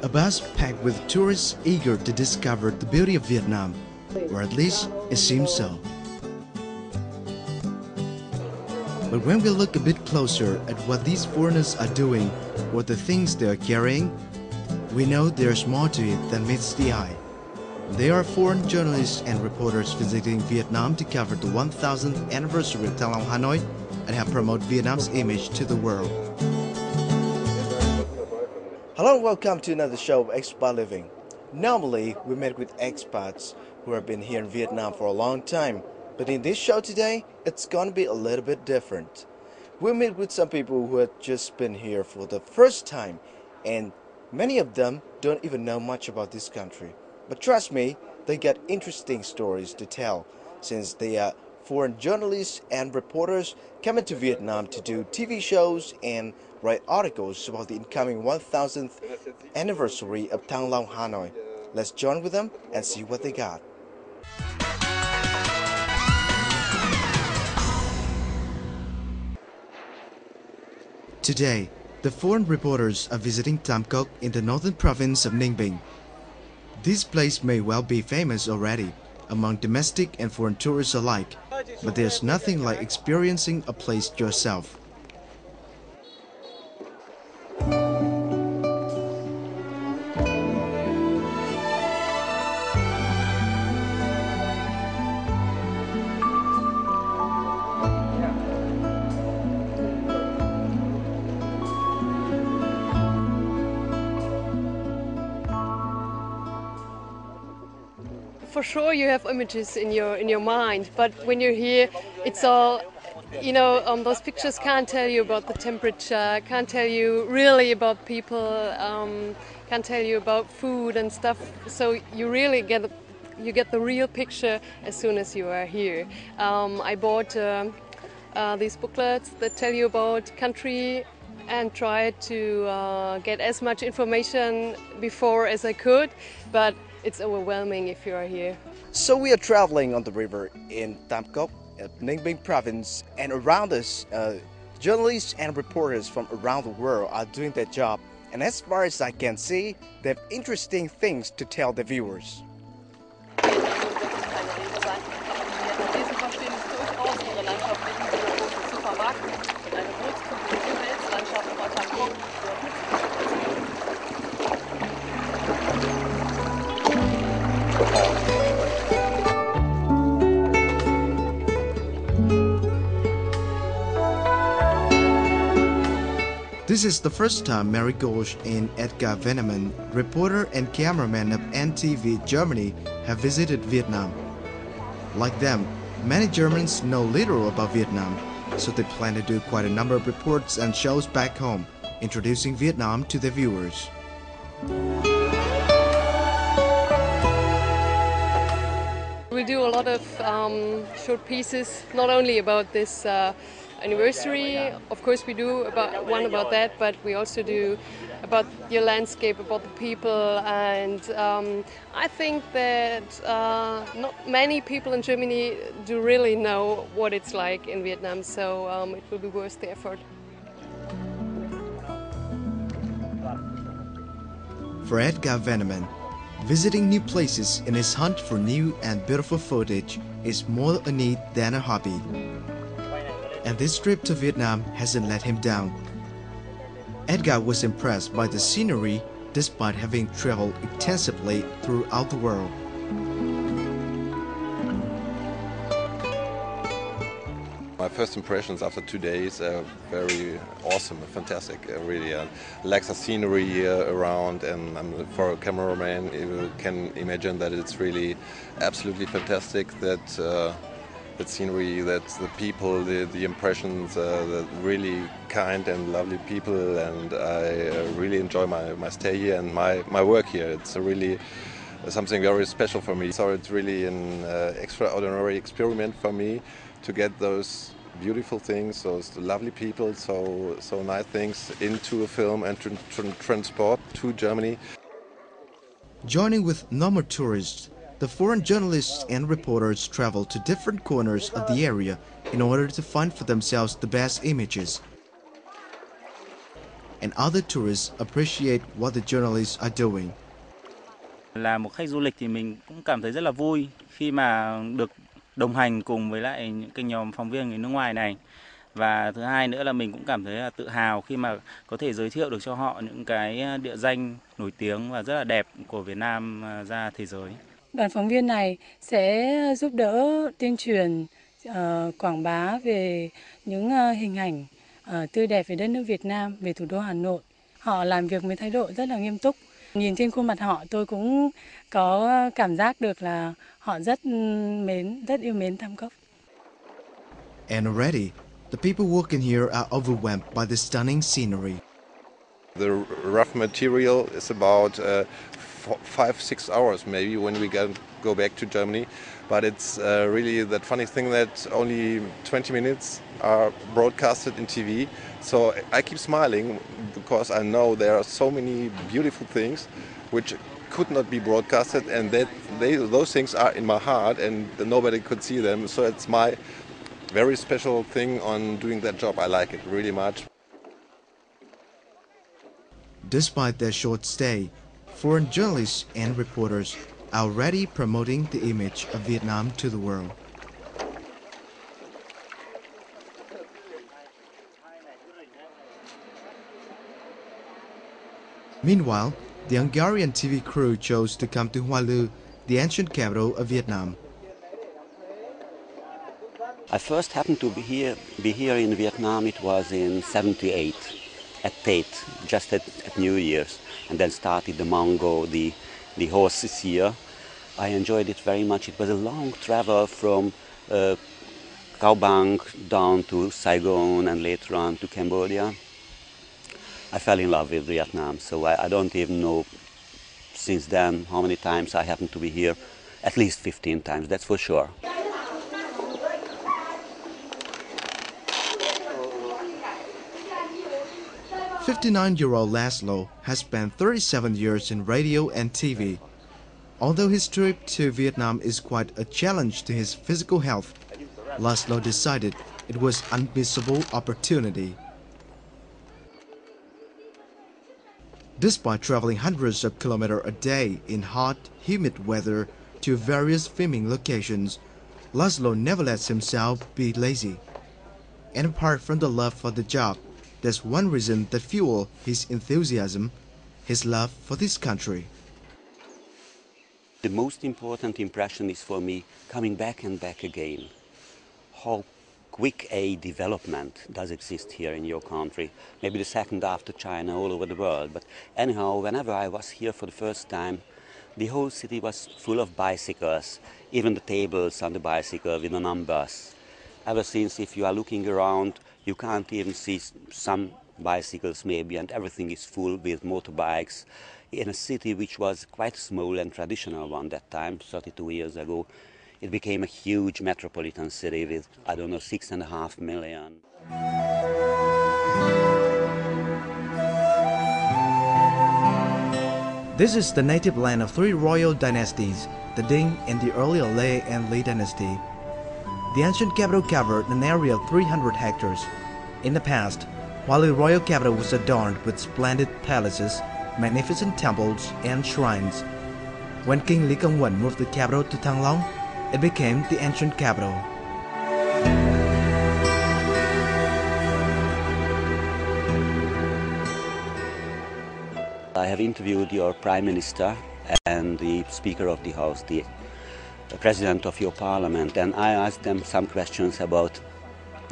A bus packed with tourists eager to discover the beauty of Vietnam, or at least it seems so. But when we look a bit closer at what these foreigners are doing or the things they are carrying, we know there's more to it than meets the eye. They are foreign journalists and reporters visiting Vietnam to cover the 1000th anniversary of Thăng Long Hanoi and help promote Vietnam's image to the world. Hello and welcome to another show of Expat Living. Normally, we meet with expats who have been here in Vietnam for a long time, but in this show today, it's going to be a little bit different. We'll meet with some people who have just been here for the first time, and many of them don't even know much about this country. But trust me, they got interesting stories to tell, since they are foreign journalists and reporters coming to Vietnam to do TV shows and write articles about the incoming 1000th anniversary of Thăng Long Hanoi. Let's join with them and see what they got. Today, the foreign reporters are visiting Tam Coc in the northern province of Ninh Bình. This place may well be famous already among domestic and foreign tourists alike, but there's nothing like experiencing a place yourself. For sure, you have images in your mind, but when you're here, it's all, those pictures can't tell you about the temperature, can't tell you really about people, can't tell you about food and stuff. So you really get the real picture as soon as you are here. I bought these booklets that tell you about country and tried to get as much information before as I could, but it's overwhelming if you are here. So we are traveling on the river in Tam Coc, Ninh Bình province, and around us, journalists and reporters from around the world are doing their job. And as far as I can see, they have interesting things to tell the viewers. This is the first time Mary Gosch and Edgar Veneman, reporter and cameraman of NTV Germany, have visited Vietnam. Like them, many Germans know little about Vietnam, so they plan to do quite a number of reports and shows back home, introducing Vietnam to their viewers. We do a lot of short pieces, not only about this anniversary. Of course, we do one about that, but we also do about your landscape, about the people, and I think that not many people in Germany do really know what it's like in Vietnam, so it will be worth the effort. For Edgar Veneman, visiting new places in his hunt for new and beautiful footage is more a need than a hobby. And this trip to Vietnam hasn't let him down. Edgar was impressed by the scenery despite having traveled extensively throughout the world. My first impressions after 2 days are very awesome, fantastic, really. Like the scenery around, and for a cameraman, you can imagine that it's really absolutely fantastic. That scenery, that the people, the impressions, the really kind and lovely people, and I really enjoy my stay here and my work here. It's a really something very special for me. So it's really an extraordinary experiment for me to get those beautiful things, those lovely people, so nice things into a film and transport to Germany. Joining with normal tourists, the foreign journalists and reporters travel to different corners of the area in order to find for themselves the best images. And other tourists appreciate what the journalists are doing. Là một khách du lịch thì mình cũng cảm thấy rất là vui khi mà được đồng hành cùng với lại những cái nhóm phóng viên người nước ngoài này. Và thứ hai nữa là mình cũng cảm thấy là tự hào khi mà có thể giới thiệu được cho họ những cái địa danh nổi tiếng và rất là đẹp của Việt Nam ra thế giới. Đoàn phóng viên này sẽ giúp đỡ tuyên truyền, quảng bá về những hình ảnh tươi đẹp về đất nước Việt Nam, về thủ đô Hà Nội. Họ làm việc với thái độ rất là nghiêm túc. Nhìn trên khuôn mặt họ tôi cũng có cảm giác được là họ rất yêu mến Tam Cốc. And already, the people working here are overwhelmed by the stunning scenery. The rough material is about 5-6 hours maybe when we go back to Germany, but it's really that funny thing that only 20 minutes are broadcasted in TV. So I keep smiling because I know there are so many beautiful things which could not be broadcasted, and those things are in my heart and nobody could see them. So it's my very special thing on doing that job. I like it really much. Despite their short stay, foreign journalists and reporters are already promoting the image of Vietnam to the world. Meanwhile, the Hungarian TV crew chose to come to Hoa Lu, the ancient capital of Vietnam. I first happened to be here in Vietnam. It was in '78 at Tet, just at New Year's, and then started the Mongo, the horses here. I enjoyed it very much. It was a long travel from Cao Bang down to Saigon and later on to Cambodia. I fell in love with Vietnam, so I don't even know since then how many times I happened to be here. At least 15 times, that's for sure. 59-year-old Laszlo has spent 37 years in radio and TV. Although his trip to Vietnam is quite a challenge to his physical health, Laszlo decided it was an unmissable opportunity. Despite traveling hundreds of kilometers a day in hot, humid weather to various filming locations, Laszlo never lets himself be lazy. And apart from the love for the job, there's one reason that fuels his enthusiasm: his love for this country. The most important impression is for me coming back and back again. How quick a development does exist here in your country, maybe the second after China all over the world. But anyhow, whenever I was here for the first time, the whole city was full of bicycles, even the tables on the bicycle with the numbers. Ever since, if you are looking around, you can't even see some bicycles maybe, and everything is full with motorbikes in a city which was quite small and traditional one that time, 32 years ago. It became a huge metropolitan city with, I don't know, 6.5 million. This is the native land of three royal dynasties, the Ding and the earlier Lê and Lý dynasty. The ancient capital covered an area of 300 hectares. In the past, Hoa Lu royal capital was adorned with splendid palaces, magnificent temples, and shrines. When King Lý Công Uẩn moved the capital to Thăng Long, it became the ancient capital. I have interviewed your Prime Minister and the Speaker of the House, the President of your Parliament, and I asked them some questions about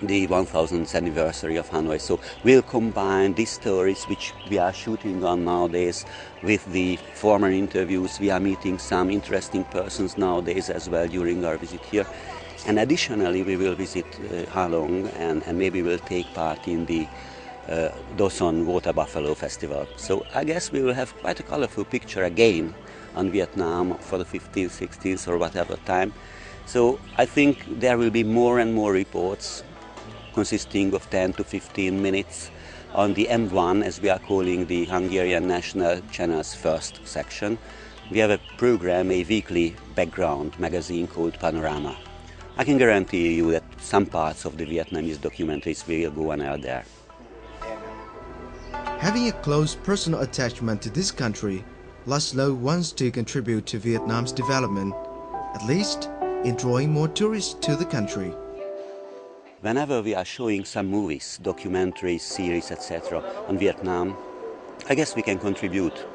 the 1000th anniversary of Hanoi. So we'll combine these stories which we are shooting on nowadays with the former interviews. We are meeting some interesting persons nowadays as well during our visit here. And additionally, we will visit Ha Long and maybe we'll take part in the Do Son Water Buffalo Festival. So I guess we will have quite a colorful picture again on Vietnam for the 15th, 16th or whatever time. So I think there will be more and more reports consisting of 10 to 15 minutes on the M1, as we are calling the Hungarian National Channel's first section. We have a program, a weekly background magazine called Panorama. I can guarantee you that some parts of the Vietnamese documentaries will go on air there. Having a close personal attachment to this country, Laszlo wants to contribute to Vietnam's development, at least in drawing more tourists to the country. Whenever we are showing some movies, documentaries, series, etc. on Vietnam, I guess we can contribute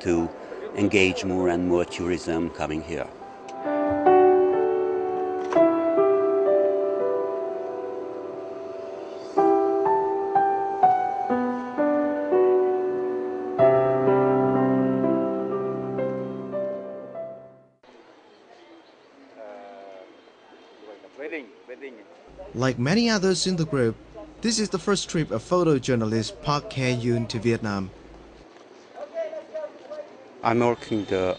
to engage more and more tourism coming here. Like many others in the group, this is the first trip of photojournalist Park Hae-yoon to Vietnam. I'm working the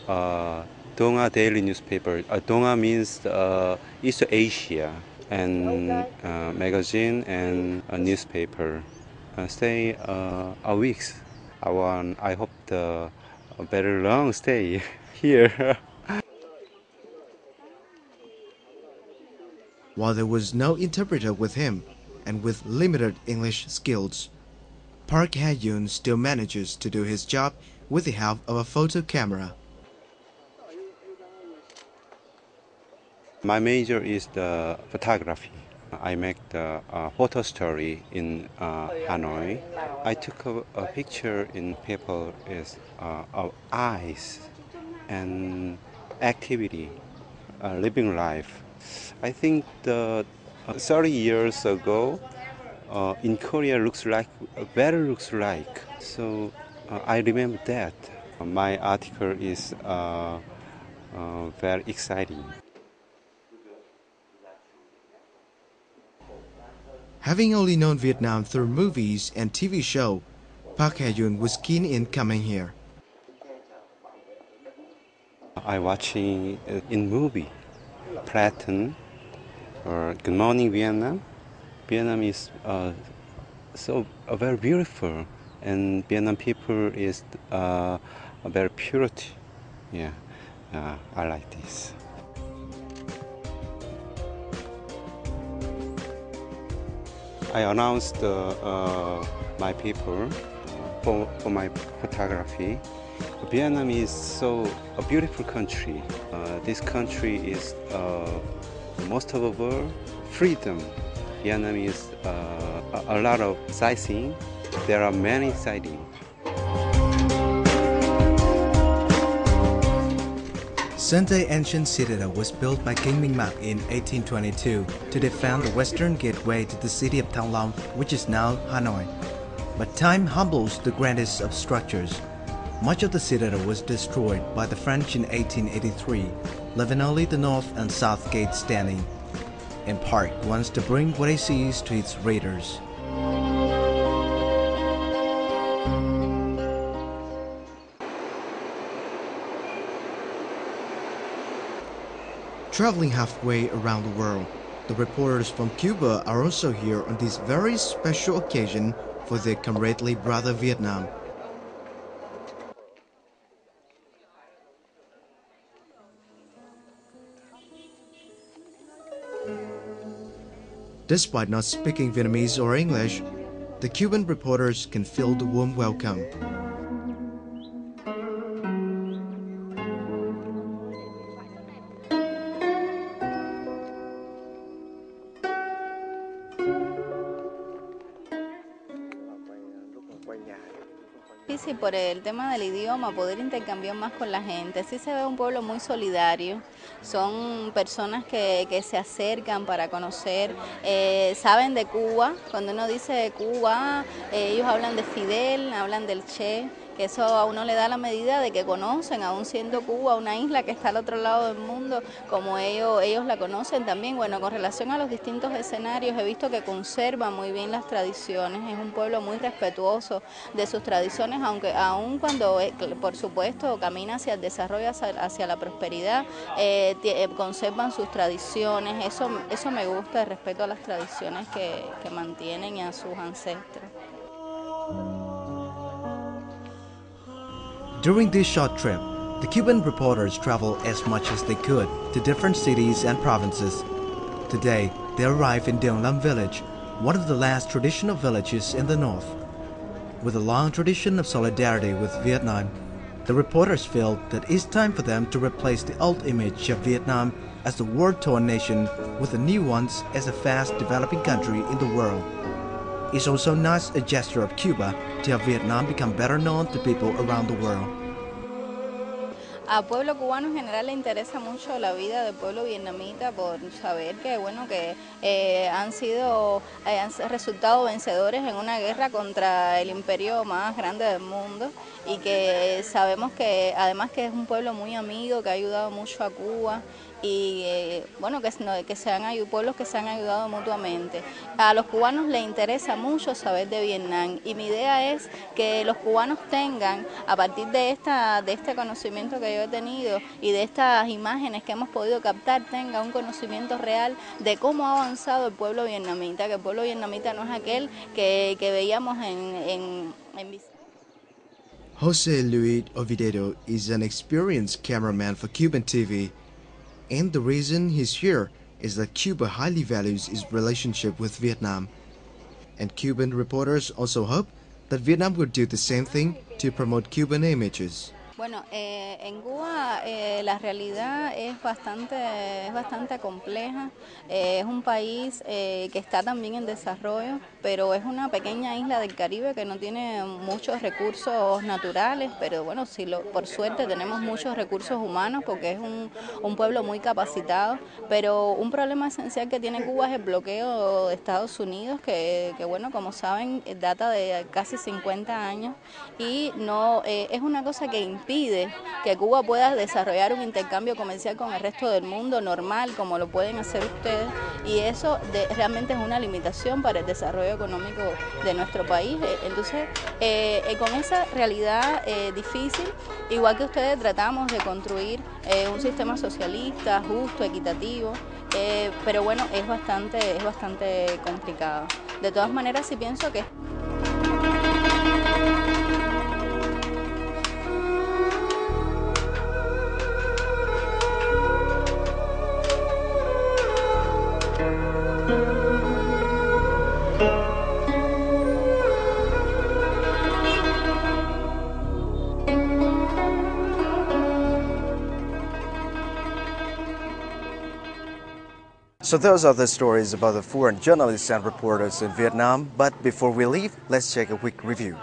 Donga daily newspaper. Donga means East Asia, and magazine and a newspaper. Stay a week. I hope a very long stay here. While there was no interpreter with him, and with limited English skills, Park Hae-yoon still manages to do his job with the help of a photo camera. My major is the photography. I make the photo story in Hanoi. I took a picture in paper is of eyes and activity, living life. I think the 30 years ago in Korea looks like. So I remember that. My article is very exciting. Having only known Vietnam through movies and TV show, Park Hae-yoon was keen in coming here. I watching in movie Platon or Good Morning Vietnam. Vietnam is so very beautiful, and Vietnam people is very purity. Yeah, I like this. I announced my people for my photography. Vietnam is so a beautiful country. This country is most of the world freedom. Vietnam is a lot of sightseeing. There are many sightings. Sunday ancient citadel was built by King Minh Mac in 1822 to defend the western gateway to the city of Thăng Long, which is now Hanoi. But time humbles the grandest of structures. Much of the citadel was destroyed by the French in 1883, leaving only the north and south gates standing. And Park wants to bring what he sees to its readers. Traveling halfway around the world, the reporters from Cuba are also here on this very special occasion for their comradely brother Vietnam. Despite not speaking Vietnamese or English, the Cuban reporters can feel the warm welcome. Difícil por el tema del idioma, poder intercambiar más con la gente. Sí se ve un pueblo muy solidario, son personas que se acercan para conocer, saben de Cuba, cuando uno dice de Cuba, ellos hablan de Fidel, hablan del Che, que eso a uno le da la medida de que conocen, aún siendo Cuba una isla que está al otro lado del mundo, como ellos la conocen también. Bueno, con relación a los distintos escenarios, he visto que conservan muy bien las tradiciones, es un pueblo muy respetuoso de sus tradiciones, aun cuando, por supuesto, camina hacia el desarrollo, hacia la prosperidad, conservan sus tradiciones, eso me gusta, el respeto a las tradiciones que mantienen y a sus ancestros. During this short trip, the Cuban reporters traveled as much as they could to different cities and provinces. Today, they arrive in Dong Lam village, one of the last traditional villages in the north. With a long tradition of solidarity with Vietnam, the reporters feel that it's time for them to replace the old image of Vietnam as the war-torn nation with the new ones as a fast-developing country in the world. It's also not a gesture of Cuba to have Vietnam become better known to people around the world. Al pueblo cubano en general le interesa mucho la vida del pueblo vietnamita por saber que, bueno, que han resultado vencedores en una guerra contra el imperio más grande del mundo y que sabemos que además que es un pueblo muy amigo, que ha ayudado mucho a Cuba y bueno, que pueblos que se han ayudado mutuamente. A los cubanos les interesa mucho saber de Vietnam y mi idea es que los cubanos tengan, a partir de este conocimiento que yo he tenido y de estas imágenes que hemos podido captar, tengan un conocimiento real de cómo ha avanzado el pueblo vietnamita, que el pueblo vietnamita no es aquel que veíamos en Jose Luis Oviedo is an experienced cameraman for Cuban TV. And the reason he's here is that Cuba highly values its relationship with Vietnam. And Cuban reporters also hope that Vietnam would do the same thing to promote Cuban images. Bueno, en Cuba la realidad es bastante compleja. Es un país que está también en desarrollo, pero es una pequeña isla del Caribe que no tiene muchos recursos naturales, pero bueno, por suerte tenemos muchos recursos humanos porque es un pueblo muy capacitado, pero un problema esencial que tiene Cuba es el bloqueo de Estados Unidos, que bueno, como saben, data de casi 50 años y no es una cosa que impide que Cuba pueda desarrollar un intercambio comercial con el resto del mundo normal, como lo pueden hacer ustedes, y eso realmente es una limitación para el desarrollo económico de nuestro país. Entonces, con esa realidad difícil, igual que ustedes, tratamos de construir un sistema socialista, justo, equitativo, pero bueno, es bastante complicado. De todas maneras, sí pienso que So those are the stories about the foreign journalists and reporters in Vietnam. But before we leave, let's take a quick review.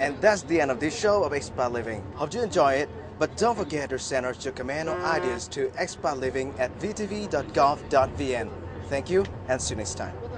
And that's the end of this show of Expat Living. Hope you enjoy it. But don't forget to send us your comment or ideas to expatliving@vtv.gov.vn. Thank you and see you next time.